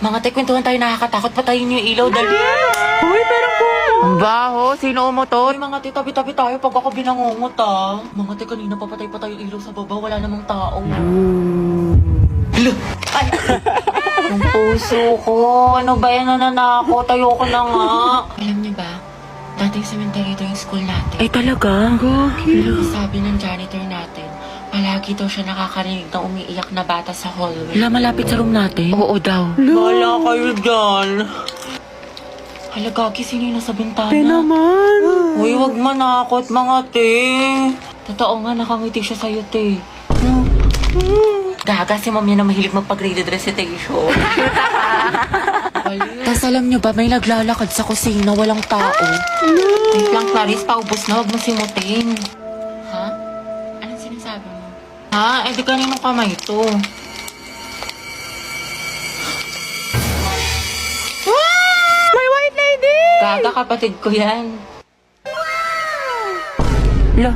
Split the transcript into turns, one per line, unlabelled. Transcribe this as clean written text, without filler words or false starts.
Mga te, kwentuhan tayo, nakakatakot. Patayin niyo yung ilaw, dali.
Uy, pero po.
Ang baho, sino umutot? Ay, mga te, tabi-tabi tayo pag ako binangungot, ah. Mga te, kanina papatay pa tayo yung ilaw sa baba, wala namang tao. Hala! Ay! Ang puso ko, ano ba yan, nananakot? Ayoko na nga. Alam niyo ba, dating cemetery ito yung school natin.
Ay, talaga?
Sabi ng janitor natin, palagi daw siya nakakarinig ng umiiyak na bata sa hallway.
Wala, malapit sa room natin?
Oo daw. Wala kayo dyan. Hala, Gagi, sino yung nasa bintana?
naman.
Uy, wag manakot, mga te. Totoo nga, nakangiti siya sa'yo, te. Gaga, si ma'am yan na mahilig magpag-graded recitation. Tapos alam nyo ba, may naglalakad sa kusina, walang tao. Wait lang, Clarice, paubos na, wag mo simutin. Ha? Anong sinasabi mo? Ha? Eh, di kaninong kamay to?
May white lady!
Gaga, kapatid ko yan.
La,